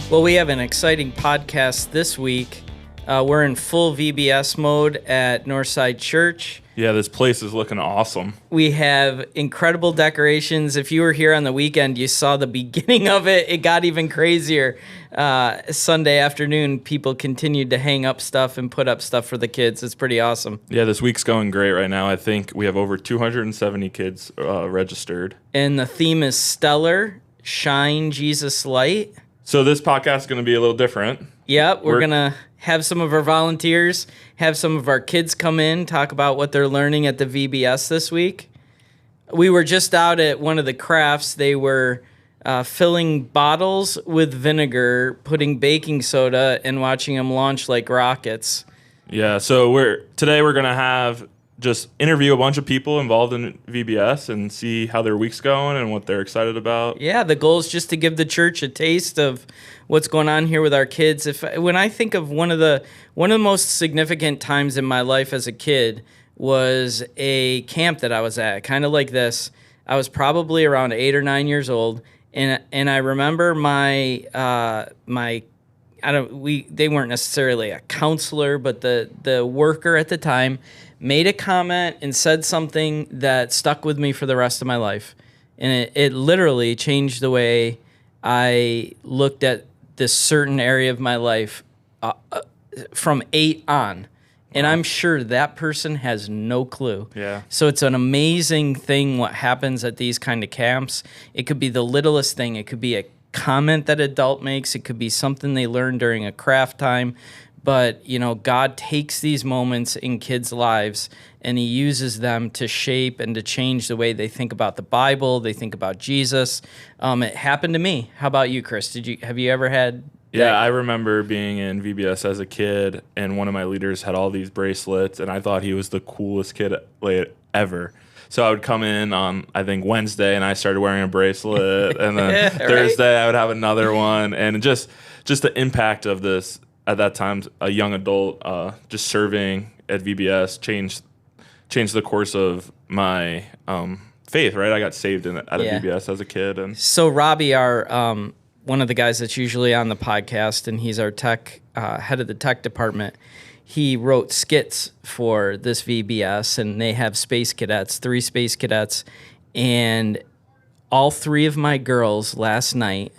Well, we have an exciting podcast this week. We're in full VBS mode at Northside Church. Yeah, this place is looking awesome. We have incredible decorations. If you were here on the weekend, you saw the beginning of it. It got even crazier. Sunday afternoon, people continued to hang up stuff and put up stuff for the kids. It's pretty awesome. Yeah, this week's going great right now. I think we have over 270 kids registered. And the theme is Stellar, Shine Jesus Light. So this podcast is going to be a little different. Yep, we're going to have some of our volunteers, have some of our kids come in, talk about what they're learning at the VBS this week. We were just out at one of the crafts. They were filling bottles with vinegar, putting baking soda, and watching them launch like rockets. Yeah, so today we're going to have just interview a bunch of people involved in VBS and see how their week's going and what they're excited about. Yeah, the goal is just to give the church a taste of what's going on here with our kids. When I think of one of the most significant times in my life as a kid was a camp that I was at, kind of like this. I was probably around 8 or 9 years old, and I remember they weren't necessarily a counselor, but the worker at the time made a comment and said something that stuck with me for the rest of my life. And it literally changed the way I looked at this certain area of my life from 8 on. And I'm sure that person has no clue. Yeah. So it's an amazing thing what happens at these kind of camps. It could be the littlest thing. It could be a comment that adult makes. It could be something they learned during a craft time. But, God takes these moments in kids' lives and he uses them to shape and to change the way they think about the Bible, they think about Jesus. It happened to me. How about you, Chris? Have you ever had that? Yeah, I remember being in VBS as a kid, and one of my leaders had all these bracelets, and I thought he was the coolest kid ever. So I would come in on, I think, Wednesday, and I started wearing a bracelet, and then Thursday I would have another one, and just the impact of this. At that time, a young adult just serving at VBS changed the course of my faith, right? I got saved at a VBS as a kid. And so Robbie, our one of the guys that's usually on the podcast, and he's our head of the tech department, he wrote skits for this VBS, and they have space cadets, 3 space cadets, and all 3 of my girls last night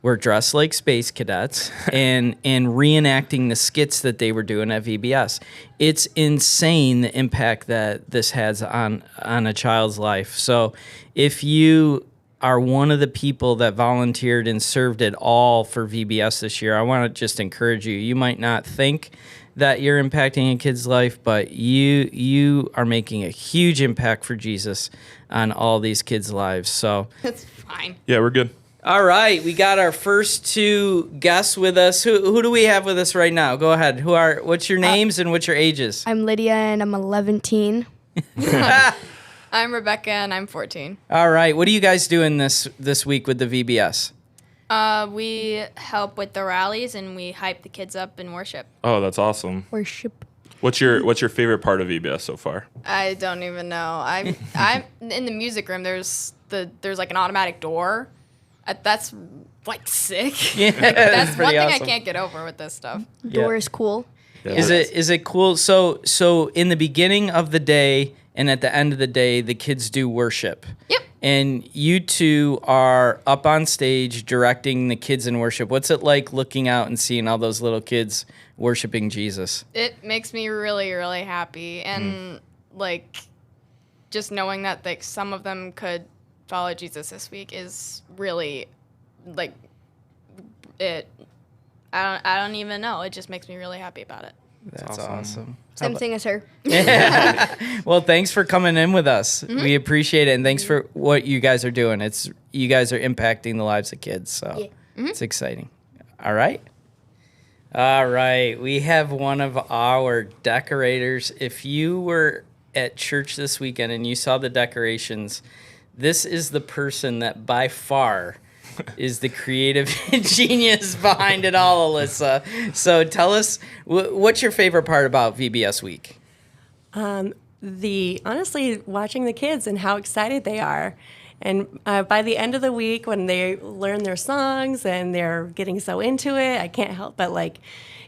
were dressed like space cadets and reenacting the skits that they were doing at VBS. It's insane the impact that this has on a child's life. So if you are one of the people that volunteered and served at all for VBS this year, I want to just encourage you. You might not think that you're impacting a kid's life, but you are making a huge impact for Jesus on all these kids' lives. So that's fine. Yeah, we're good. All right, we got our first 2 guests with us. Who do we have with us right now? Go ahead. What's your names and what's your ages? I'm Lydia and I'm 11. I'm Rebecca and I'm 14. All right, what are you guys doing this week with the VBS? We help with the rallies and we hype the kids up in worship. Oh, that's awesome. Worship. What's your favorite part of VBS so far? I don't even know. I'm in the music room. There's like an automatic door. That's like sick. Yeah, that's one thing awesome. I can't get over with this stuff. Door is cool. Yeah. Is it cool? So in the beginning of the day and at the end of the day, the kids do worship. Yep. And you 2 are up on stage directing the kids in worship. What's it like looking out and seeing all those little kids worshiping Jesus? It makes me really, really happy. And like just knowing that like some of them could follow Jesus this week is really like it. I don't even know. It just makes me really happy about it. That's awesome. Same thing as her. Well, thanks for coming in with us. Mm-hmm. We appreciate it, and thanks for what you guys are doing. You guys are impacting the lives of kids, so it's exciting. All right. We have one of our decorators. If you were at church this weekend and you saw the decorations, this is the person that by far is the creative genius behind it all, Alyssa. So tell us, what's your favorite part about VBS week? Honestly, watching the kids and how excited they are. And by the end of the week, when they learn their songs and they're getting so into it, I can't help but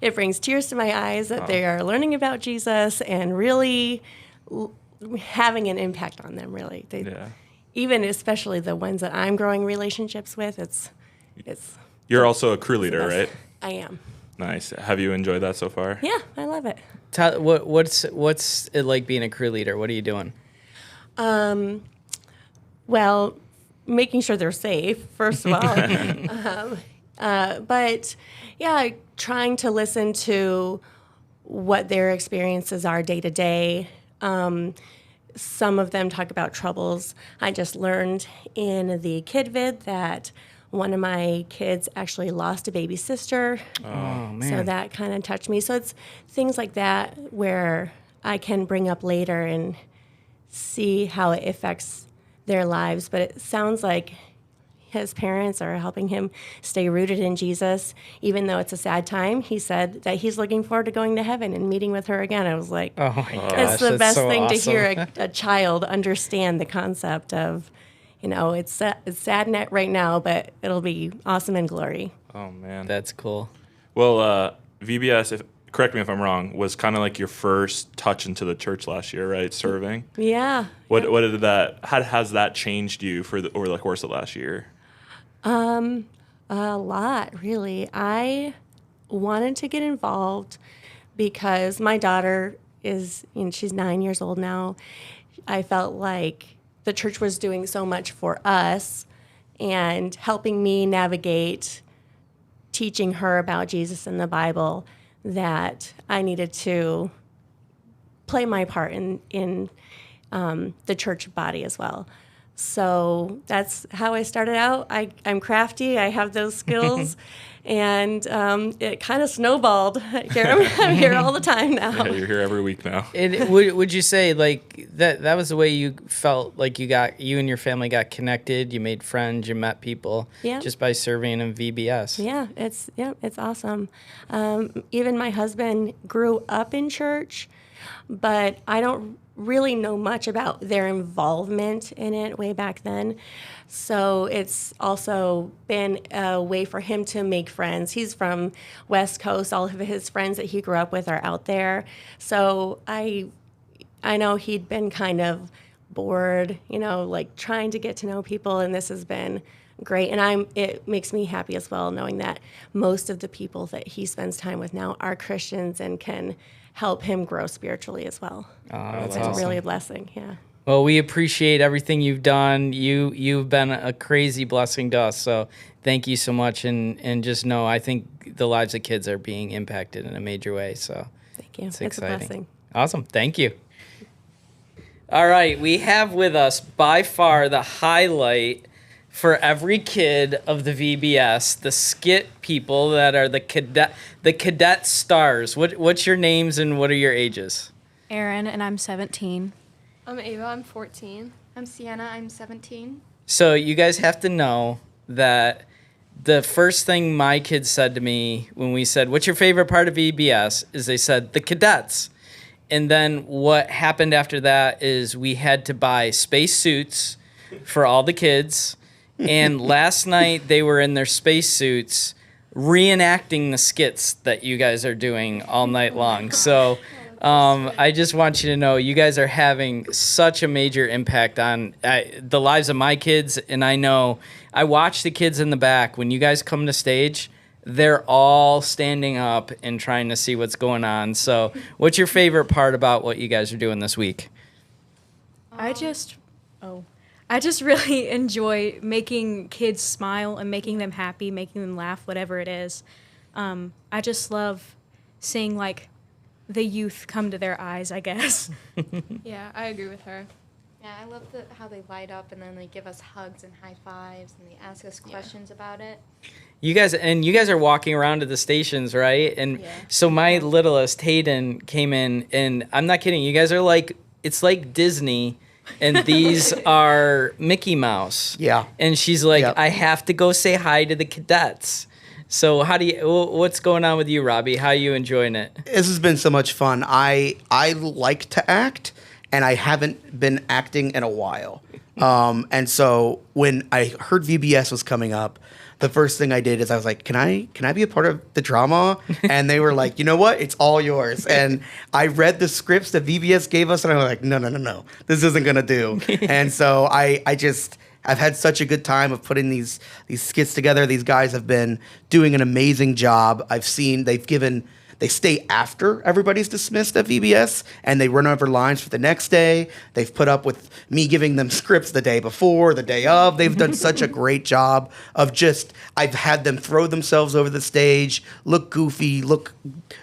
it brings tears to my eyes that they are learning about Jesus and really having an impact on them. Really, even especially the ones that I'm growing relationships with. It's You're also a crew leader, right? I am. Nice. Have you enjoyed that so far? Yeah, I love it. What's it like being a crew leader? What are you doing? Well, making sure they're safe, first of all. But yeah, trying to listen to what their experiences are day to day. Some of them talk about troubles. I just learned in the kid vid that one of my kids actually lost a baby sister. Oh, man. So that kind of touched me. So it's things like that where I can bring up later and see how it affects their lives. But it sounds like his parents are helping him stay rooted in Jesus. Even though it's a sad time, he said that he's looking forward to going to heaven and meeting with her again. I was like, Oh my gosh, it's the that's best so thing to awesome. hear a child understand the concept of, it's sad right now, but it'll be awesome in glory. Oh, man. That's cool. Well, VBS, correct me if I'm wrong, was kind of like your first touch into the church last year, right? Serving. Yeah. What did that? How has that changed you over the course of last year? A lot, really. I wanted to get involved because my daughter she's 9 years old now. I felt like the church was doing so much for us and helping me navigate teaching her about Jesus and the Bible that I needed to play my part in the church body as well. So that's how I started out. I'm crafty. I have those skills. And it kind of snowballed. I'm here all the time now. Yeah, you're here every week now. And would you say like that was the way you felt like you and your family got connected, you made friends, you met people just by serving in VBS? Yeah, it's awesome. Even my husband grew up in church, but I don't really know much about their involvement in it way back then. So it's also been a way for him to make friends. He's from West Coast. All of his friends that he grew up with are out there. So I know he'd been kind of bored, like trying to get to know people, and this has been great. And it makes me happy as well knowing that most of the people that he spends time with now are Christians and can help him grow spiritually as well. Oh, that's It's awesome. really a blessing, yeah. Well, we appreciate everything you've done. You've been a crazy blessing to us. So thank you so much. And just know, I think the lives of kids are being impacted in a major way. So Thank you. it's A exciting. blessing. Awesome. Thank you. All right. We have with us by far the highlight for every kid of the VBS, the skit people that are the cadet stars. What's your names and what are your ages? Erin, and I'm 17. I'm Ava, I'm 14. I'm Sienna, I'm 17. So you guys have to know that the first thing my kids said to me when we said, "What's your favorite part of VBS?" is they said, "The cadets." And then what happened after that is we had to buy space suits for all the kids. And last night they were in their space suits reenacting the skits that you guys are doing all night long. So I just want you to know you guys are having such a major impact on the lives of my kids. And I know I watch the kids in the back. When you guys come to stage, they're all standing up and trying to see what's going on. So what's your favorite part about what you guys are doing this week? I just really enjoy making kids smile and making them happy, making them laugh, whatever it is. I just love seeing like the youth come to their eyes, I guess. Yeah, I agree with her. Yeah, I love how they light up and then they give us hugs and high fives and they ask us questions about it. You guys are walking around to the stations, right? And so my littlest Hayden came in, and I'm not kidding. You guys are like, it's like Disney, and these are Mickey Mouse. Yeah. And she's like, Yep. I have to go say hi to the cadets. So what's going on with you, Robbie? How are you enjoying it? This has been so much fun. I like to act, and I haven't been acting in a while. And so when I heard VBS was coming up, the first thing I did is I was like, can I be a part of the drama? And they were like, you know what? It's all yours. And I read the scripts that VBS gave us, and I was like, no. This isn't going to do. And so I've had such a good time of putting these skits together. These guys have been doing an amazing job. I've seen they stay after everybody's dismissed at VBS, and they run over lines for the next day. They've put up with me giving them scripts the day before, the day of. They've done such a great job of I've had them throw themselves over the stage, look goofy, look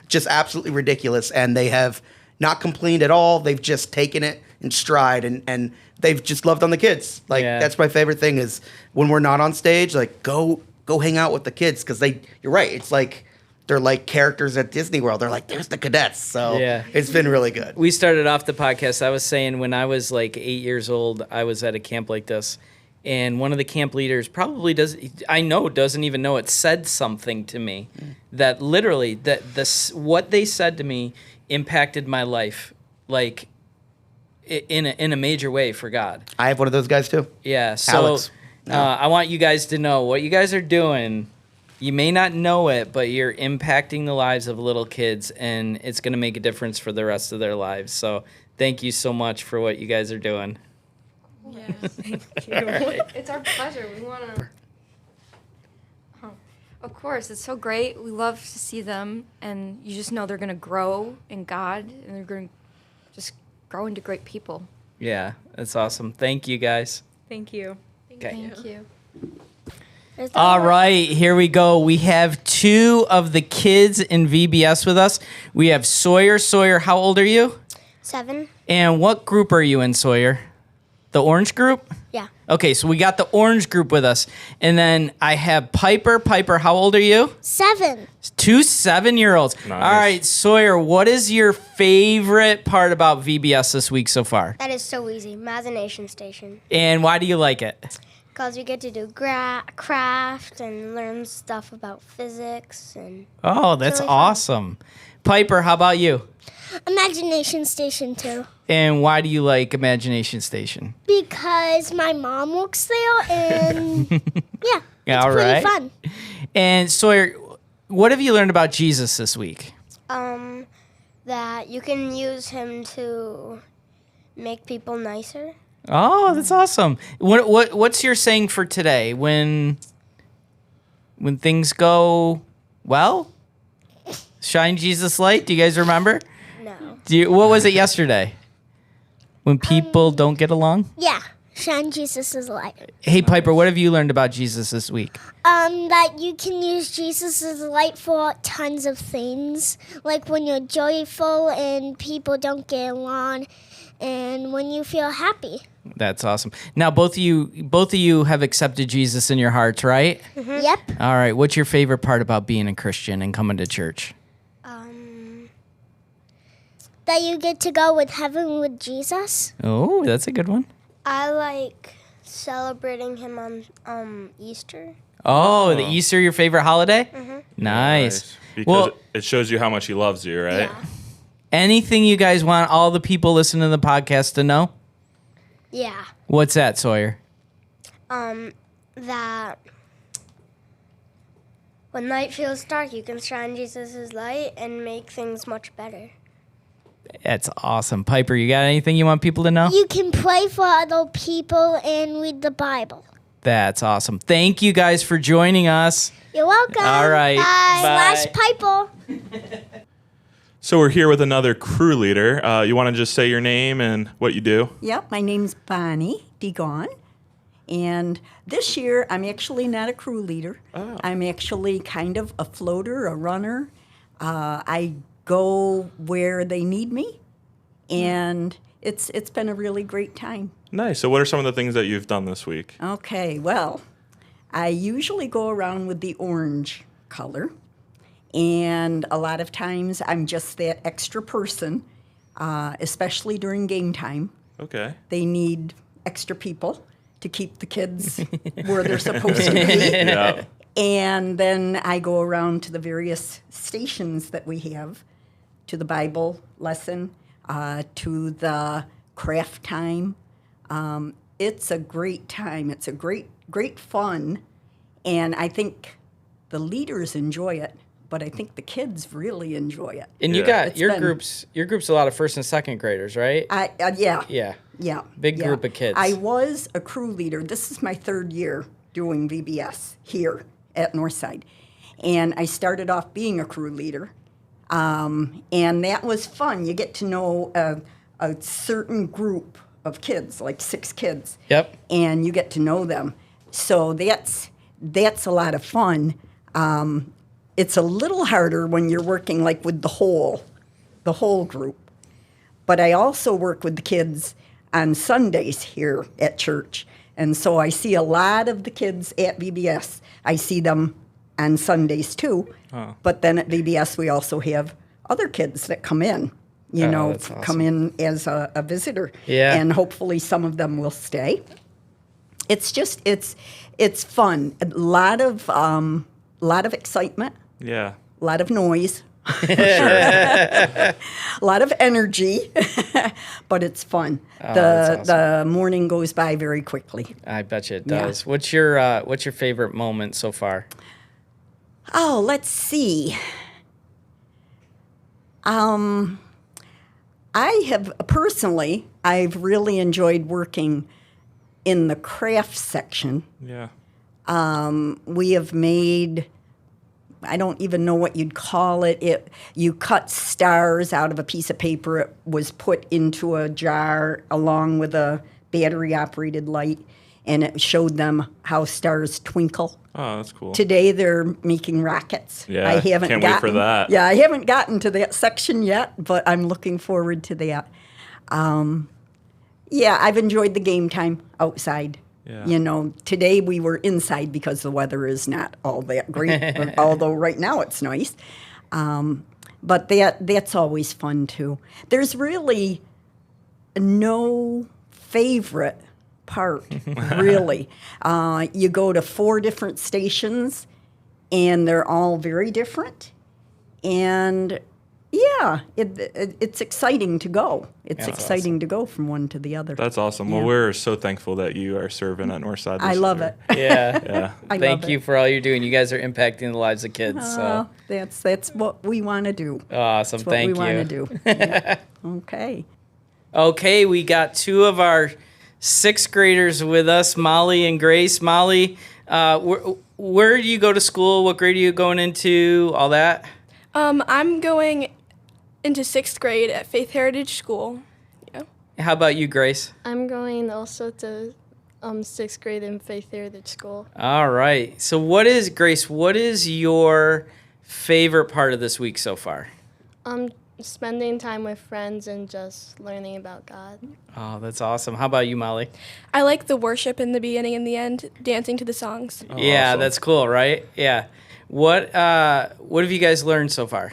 just absolutely ridiculous, and they have not complained at all. They've just taken it in stride, and they've just loved on the kids. That's my favorite thing is when we're not on stage, like go hang out with the kids, because you're right. It's like they're like characters at Disney World. They're like, there's the cadets. So it's been really good. We started off the podcast. I was saying when I was like 8 years old, I was at a camp like this, and one of the camp leaders probably doesn't even know it, said something to me that literally what they said to me impacted my life, like in a major way for God. I have one of those guys too. Yeah. So Alex. I want you guys to know what you guys are doing. You may not know it, but you're impacting the lives of little kids, and it's going to make a difference for the rest of their lives. So thank you so much for what you guys are doing. Yes. It's our pleasure. We want to. Of course, it's so great. We love to see them, and you just know they're going to grow in God, and they're going to just grow into great people. Yeah, that's awesome. Thank you, guys. Thank you. Thank you. All right, here we go. We have two of the kids in VBS with us. We have Sawyer. Sawyer, how old are you? 7. And what group are you in, Sawyer? The orange group? Yeah. Okay, so we got the orange group with us. And then I have Piper. Piper, how old are you? 7. 2 7-year-olds. Nice. All right, Sawyer, what is your favorite part about VBS this week so far? That is so easy. Imagination Station. And why do you like it? Because we get to do craft and learn stuff about physics and Oh, that's really fun. awesome. Piper, how about you? Imagination Station too. And why do you like Imagination Station? Because my mom works there and yeah, it's All pretty right. fun. And Sawyer, what have you learned about Jesus this week? That you can use him to make people nicer. Oh, that's awesome. What's your saying for today? When things go well, shine Jesus light. Do you guys remember? No. What was it yesterday? When people don't get along? Yeah. Shine Jesus' light. Hey, Piper, what have you learned about Jesus this week? That you can use Jesus' light for tons of things. Like when you're joyful and people don't get along, and when you feel happy. That's awesome. Now, both of you have accepted Jesus in your hearts, right? Mm-hmm. Yep. All right. What's your favorite part about being a Christian and coming to church? That you get to go with heaven with Jesus. Oh, that's a good one. I like celebrating him on Easter. Oh, the Easter, your favorite holiday? Mm-hmm. Nice. Because it shows you how much he loves you, right? Yeah. Anything you guys want all the people listening to the podcast to know? Yeah. What's that, Sawyer? That when night feels dark, you can shine Jesus' light and make things much better. That's awesome. Piper, you got anything you want people to know? You can pray for other people and read the Bible. That's awesome. Thank you guys for joining us. You're welcome. All right. Bye. Bye. Slash Piper. So we're here with another crew leader. You want to just say your name and what you do? Yep, my name's Bonnie Degon. And this year, I'm actually not a crew leader. Oh. I'm actually kind of a floater, a runner. I go where they need me, and it's been a really great time. Nice. So what are some of the things that you've done this week? Okay, well, I usually go around with the orange color, and a lot of times I'm just that extra person, especially during game time. Okay. They need extra people to keep the kids where they're supposed to be. Yeah. And then I go around to the various stations that we have, to the Bible lesson, to the craft time, It's a great time. It's a great fun, and I think the leaders enjoy it. But I think the kids really enjoy it. And you got your group's a lot of first and second graders, right? Yeah. Yeah. Yeah. Big group of kids. I was a crew leader. This is my 3rd year doing VBS here at Northside. And I started off being a crew leader. And that was fun. You get to know a certain group of kids, like 6 kids. Yep. And you get to know them. So that's a lot of fun. It's a little harder when you're working like with the whole group. But I also work with the kids on Sundays here at church. And so I see a lot of the kids at VBS. I see them on Sundays too. Oh. But then at VBS we also have other kids that come in, that's awesome. come in as a visitor. Yeah. And hopefully some of them will stay. It's just, it's fun. A lot of excitement. Yeah. A lot of noise. A lot of energy, but it's fun. That's awesome. The morning goes by very quickly. I bet you it Yeah. does. What's your favorite moment so far? Oh, let's see. I've really enjoyed working in the craft section. Yeah. We have made, I don't even know what you'd call it. You cut stars out of a piece of paper. It was put into a jar along with a battery-operated light, and it showed them how stars twinkle. Oh, that's cool. Today they're making rockets. Yeah, can't wait for that. Yeah, I haven't gotten to that section yet, but I'm looking forward to that. Yeah, I've enjoyed the game time outside. Yeah. Today we were inside because the weather is not all that great, although right now it's nice. But that's always fun, too. There's really no favorite part, really. You go to 4 different stations, and they're all very different. And, yeah, it's exciting to go. It's exciting to go from one to the other. That's awesome. Yeah. Well, we're so thankful that you are serving at Northside this I love year. it. Yeah. I Thank love you it. for all you're doing. You guys are impacting the lives of kids. So That's what we want to do. awesome. That's what Thank we you. want to do. Yeah. Okay. Okay, we got 2 of our 6th graders with us, Molly and Grace. Molly, where do you go to school? What grade are you going into? All that? I'm going into 6th grade at Faith Heritage School. Yeah. How about you, Grace? I'm going also to 6th grade in Faith Heritage School. All right. So Grace, what is your favorite part of this week so far? Spending time with friends and just learning about God. Oh, that's awesome. How about you, Molly? I like the worship in the beginning and the end, dancing to the songs. Oh, Yeah, awesome. that's cool, right? Yeah. What have you guys learned so far?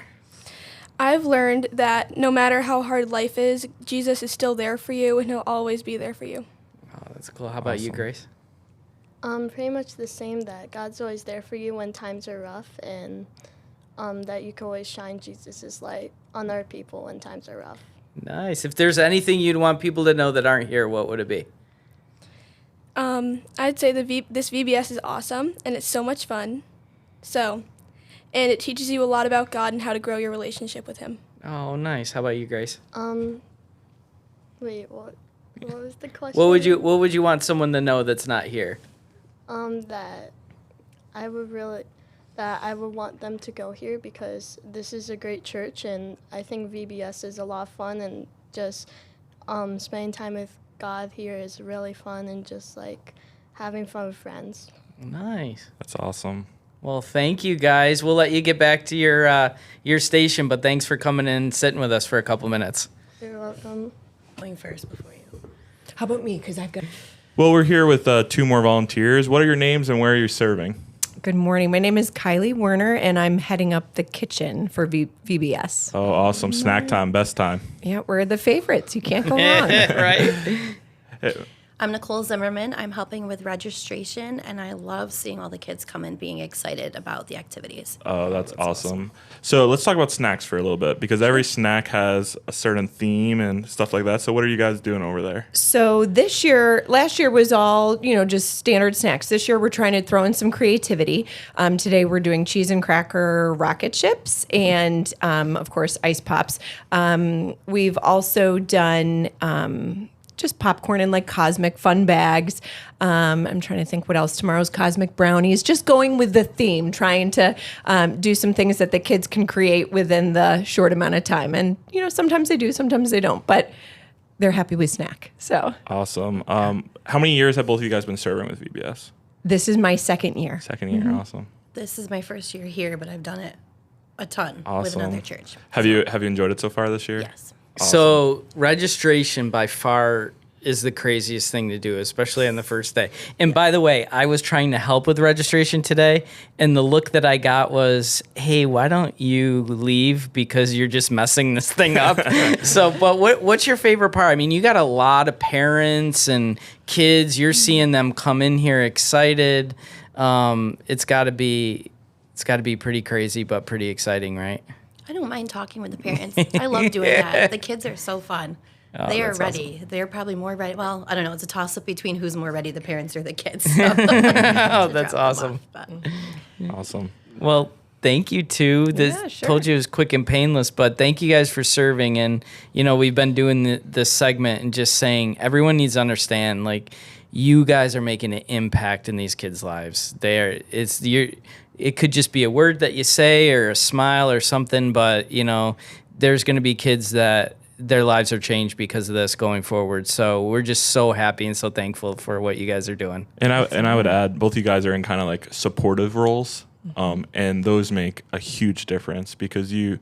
I've learned that no matter how hard life is, Jesus is still there for you and he'll always be there for you. Oh, that's cool. How about you, Grace? Pretty much the same, that God's always there for you when times are rough, and that you can always shine Jesus' light on other people when times are rough. Nice. If there's anything you'd want people to know that aren't here, what would it be? I'd say this VBS is awesome and it's so much fun. And it teaches you a lot about God and how to grow your relationship with him. Oh, nice. How about you, Grace? Wait, what was the question? What would you want someone to know that's not here? That I would want them to go here because this is a great church, and I think VBS is a lot of fun, and just spending time with God here is really fun, and just like having fun with friends. Nice. That's awesome. Well, thank you, guys. We'll let you get back to your station, but thanks for coming in and sitting with us for a couple minutes. You're welcome. Playing first before you. How about me? Because I've got... Well, we're here with 2 more volunteers. What are your names and where are you serving? Good morning. My name is Kylie Werner, and I'm heading up the kitchen for VBS. Oh, awesome. Snack time, best time. Yeah, we're the favorites. You can't go wrong. Right? I'm Nicole Zimmerman. I'm helping with registration, and I love seeing all the kids come in being excited about the activities. Oh, that's awesome. So let's talk about snacks for a little bit, because every snack has a certain theme and stuff like that. So what are you guys doing over there? So last year was all, just standard snacks. This year we're trying to throw in some creativity. Today we're doing cheese and cracker rocket chips and, of course, ice pops. We've also done just popcorn in like cosmic fun bags. I'm trying to think what else. Tomorrow's cosmic brownies. Just going with the theme, trying to do some things that the kids can create within the short amount of time. And, sometimes they do, sometimes they don't. But they're happy with snack. So Awesome. How many years have both of you guys been serving with VBS? this is my second year. Second year, awesome. This is my first year here, but I've done it a ton with Awesome. another church. Have you enjoyed it so far this year? Yes. So registration by far is the craziest thing to do, especially on the first day. And by the way, I was trying to help with registration today, and the look that I got was, hey, why don't you leave because you're just messing this thing up? But what's your favorite part? I mean, you got a lot of parents and kids. You're seeing them come in here excited. It's got to be pretty crazy, but pretty exciting, right? I don't mind talking with the parents. I love doing that. The kids are so fun. They are ready. awesome. They're probably more ready. Well, I don't know. It's a toss-up between who's more ready, the parents or the kids. So Oh, that's awesome. Awesome. Well, thank you too. Yeah, sure. Told you it was quick and painless, but thank you guys for serving. And we've been doing this segment and just saying everyone needs to understand, like, you guys are making an impact in these kids' lives. It could just be a word that you say or a smile or something, but there's going to be kids that their lives are changed because of this going forward. So we're just so happy and so thankful for what you guys are doing. And I would add, both you guys are in kind of like supportive roles, and those make a huge difference because the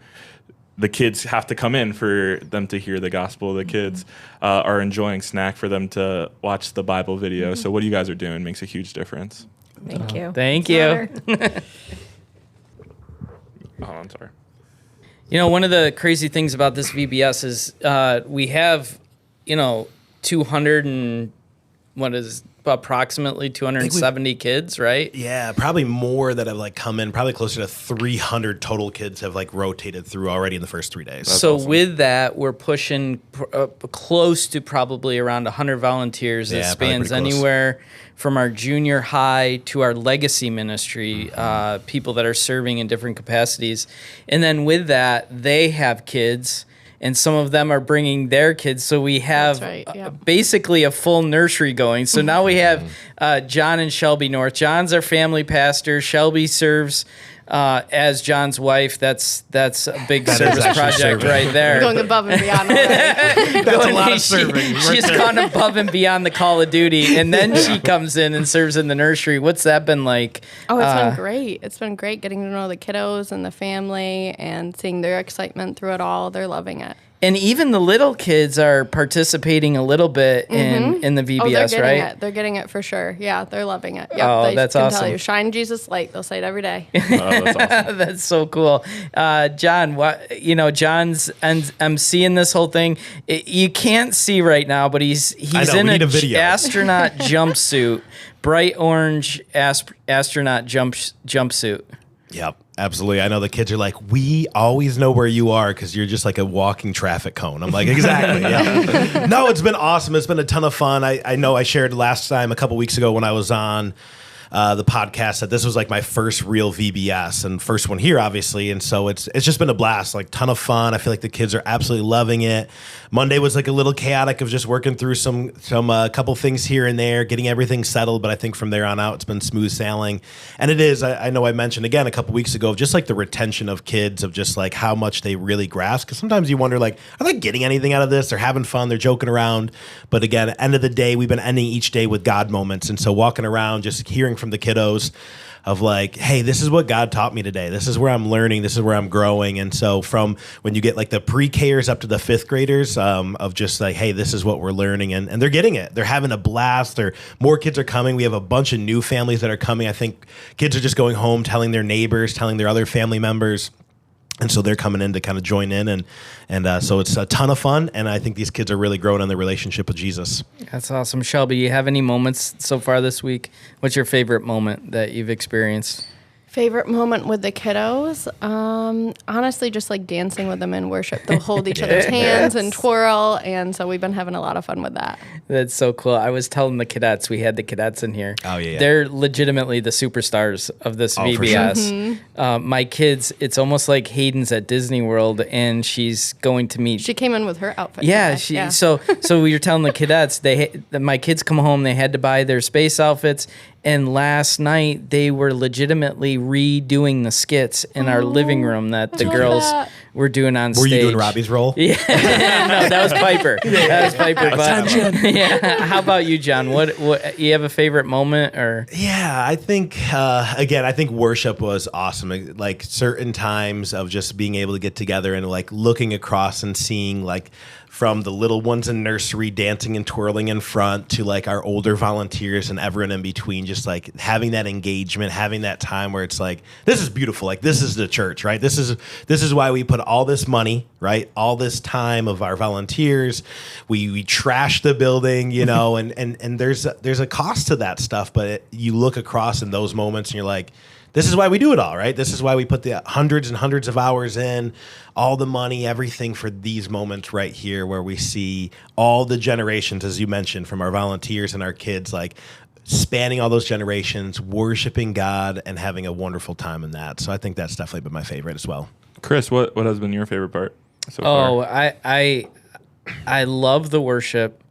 kids have to come in for them to hear the gospel. The kids are enjoying snack for them to watch the Bible video. So what you guys are doing makes a huge difference. Thank you. Thank you. Oh, I'm sorry. One of the crazy things about this VBS is we have, 200 and approximately 270 kids, right? Yeah, probably more that have come in. Probably closer to 300 total kids have rotated through already in the first 3 days. So with that, we're pushing close to probably around 100 volunteers. It Yeah, probably spans pretty close. anywhere from our junior high to our legacy ministry, people that are serving in different capacities. And then with that, they have kids, and some of them are bringing their kids. So we have basically a full nursery going. So now we have John and Shelby North. John's our family pastor. Shelby serves as John's wife. That's a big service project right there. Going above and beyond. Already. That's a lot of serving. She's gone above and beyond the call of duty, and then she comes in and serves in the nursery. What's that been like? Oh, it's been great. It's been great getting to know the kiddos and the family and seeing their excitement through it all. They're loving it. And even the little kids are participating a little bit in the VBS, Oh, they're getting right? it. They're getting it for sure. Yeah, they're loving it. Yep, Oh, they that's can awesome. tell you, shine Jesus light. They'll say it every day. Oh, that's awesome. That's so cool. John, John's emceeing this whole thing. You can't see right now, but he's in we need a a video. astronaut jumpsuit, bright orange astronaut jumpsuit. Yep, absolutely. I know the kids are like, we always know where you are because you're just like a walking traffic cone. I'm like, exactly. Yeah. No, it's been awesome. It's been a ton of fun. I know I shared last time a couple weeks ago when I was on the podcast that this was like my first real VBS and first one here, obviously. And so it's just been a blast, like ton of fun. I feel like the kids are absolutely loving it. Monday was like a little chaotic of just working through some couple things here and there, getting everything settled. But I think from there on out, it's been smooth sailing. And it is, I know I mentioned again a couple weeks ago, just like the retention of kids, of just like how much they really grasp. Because sometimes you wonder, like, are they getting anything out of this? They're having fun. They're joking around. But again, at the end of the day, we've been ending each day with God moments. And so walking around, just hearing from the kiddos of like, hey, this is what God taught me today. This is where I'm learning. This is where I'm growing. And so from when you get like the pre-Kers up to the fifth graders of just like, hey, this is what we're learning. And they're getting it. They're having a blast. More kids are coming. We have a bunch of new families that are coming. I think kids are just going home, telling their neighbors, telling their other family members. And so they're coming in to kind of join in, and so it's a ton of fun. And I think these kids are really growing in their relationship with Jesus. That's awesome. Shelby, you have any moments so far this week? What's your favorite moment that you've experienced? Favorite moment with the kiddos? Honestly, just like dancing with them in worship. They'll hold each other's hands and twirl, and so we've been having a lot of fun with that. That's so cool. I was telling the cadets, we had the cadets in here. Oh, yeah. They're legitimately the superstars of this VBS. For sure. My kids, it's almost like Hayden's at Disney World, and she's going to meet. She came in with her outfit. Yeah, today. So we were telling the cadets, my kids come home, they had to buy their space outfits. And last night, they were legitimately redoing the skits in our living room that the girls were doing on stage. Were you doing Robbie's role? Yeah, no, that was Piper. That was Piper. But, yeah. How about you, John? What you have a favorite moment or? Yeah, I think I think worship was awesome. Like certain times of just being able to get together and like looking across and seeing like from the little ones in nursery dancing and twirling in front to like our older volunteers and everyone in between, just like having that engagement, having that time where it's like, this is beautiful. Like this is the church, right? This is why we put all this money, right? All this time of our volunteers. We trash the building, you know, and there's a cost to that stuff, but you look across in those moments and you're like, this is why we do it all, right? This is why we put the hundreds and hundreds of hours in, all the money, everything for these moments right here where we see all the generations, as you mentioned, from our volunteers and our kids, like spanning all those generations, worshiping God and having a wonderful time in that. So I think that's definitely been my favorite as well. Chris, what has been your favorite part so far? Oh, I love the worship.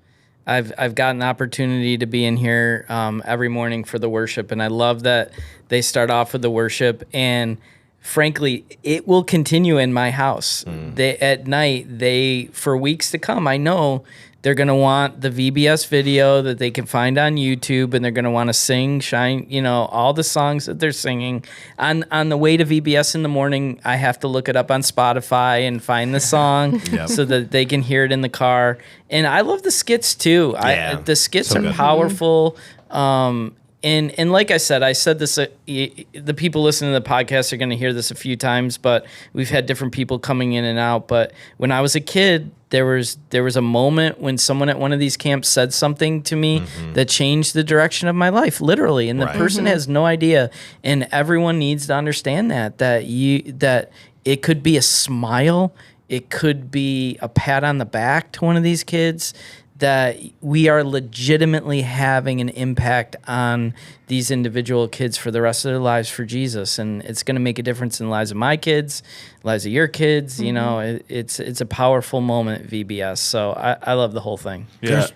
I've got an opportunity to be in here every morning for the worship, and I love that they start off with the worship. And frankly, it will continue in my house. At night, for weeks to come, I know they're going to want the VBS video that they can find on YouTube, and they're going to want to sing, shine, all the songs that they're singing. On the way to VBS in the morning, I have to look it up on Spotify and find the song so that they can hear it in the car. And I love the skits too. Yeah, the skits so are good. powerful. And like I said this, the people listening to the podcast are going to hear this a few times, but we've had different people coming in and out. But when I was a kid, there was a moment when someone at one of these camps said something to me that changed the direction of my life, literally. And the person has no idea. And everyone needs to understand that it could be a smile, it could be a pat on the back to one of these kids, that we are legitimately having an impact on these individual kids for the rest of their lives for Jesus. And it's going to make a difference in the lives of my kids, lives of your kids. It's a powerful moment at VBS. So I love the whole thing. Yeah.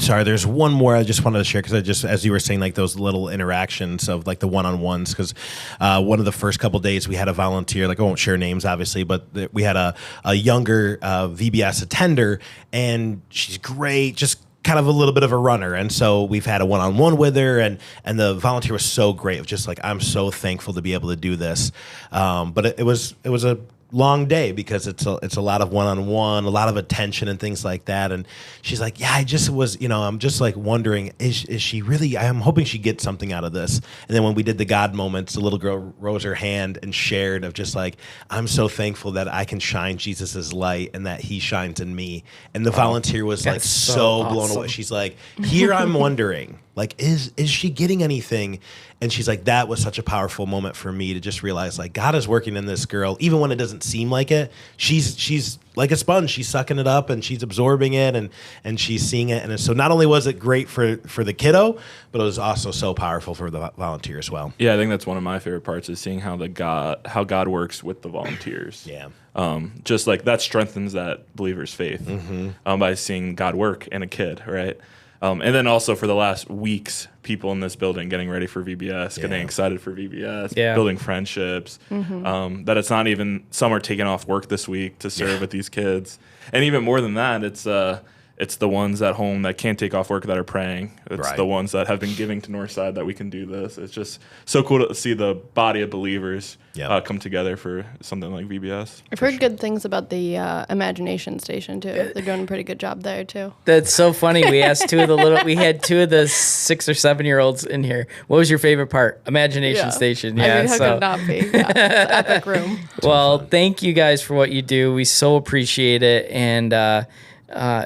There's one more I just wanted to share because as you were saying, like those little interactions of like the one-on-ones, because one of the first couple days we had a volunteer, like I won't share names obviously, but we had a younger VBS attender, and she's great, just kind of a little bit of a runner. And so we've had a one-on-one with her, and the volunteer was so great. It was just like, I'm so thankful to be able to do this. But it was a long day because it's a lot of one-on-one, a lot of attention and things like that. And she's like, yeah, I just was, I'm just like wondering, is she really, I'm hoping she gets something out of this. And then when we did the God moments, the little girl rose her hand and shared of just like, I'm so thankful that I can shine Jesus's light and that he shines in me. And the volunteer was like so blown away. She's like, here I'm wondering, like, is she getting anything? And she's like, that was such a powerful moment for me to just realize, like, God is working in this girl, even when it doesn't seem like it. She's like a sponge. She's sucking it up and she's absorbing it and she's seeing it. And so not only was it great for the kiddo, but it was also so powerful for the volunteer as well. Yeah, I think that's one of my favorite parts is seeing how God works with the volunteers. Yeah. Just like that strengthens that believer's faith by seeing God work in a kid, right? And then also for the last weeks, people in this building getting ready for VBS, getting excited for VBS, building friendships, that it's not even, some are taking off work this week to serve with these kids. And even more than that, it's the ones at home that can't take off work that are praying. It's Right. the ones that have been giving to Northside that we can do this. It's just so cool to see the body of believers come together for something like VBS. I've heard good things about the Imagination Station too. They're doing a pretty good job there too. That's so funny. We asked we had 2 of the 6 or 7-year-olds in here. What was your favorite part? Imagination Station. Yeah. I mean, how could it not be? Yeah, it's an epic room. Well, thank you guys for what you do. We so appreciate it, and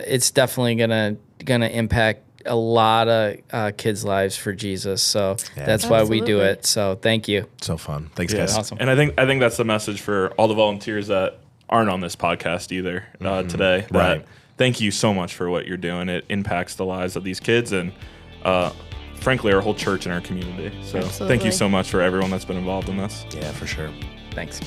it's definitely gonna impact a lot of kids' lives for Jesus. So that's why we do it. So thank you. So fun. Thanks, Yeah. guys. Awesome. And I think that's the message for all the volunteers that aren't on this podcast either today. That Right. Thank you so much for what you're doing. It impacts the lives of these kids and, frankly, our whole church and our community. So thank you Absolutely. so much for everyone that's been involved in this. Yeah, for sure. Thanks.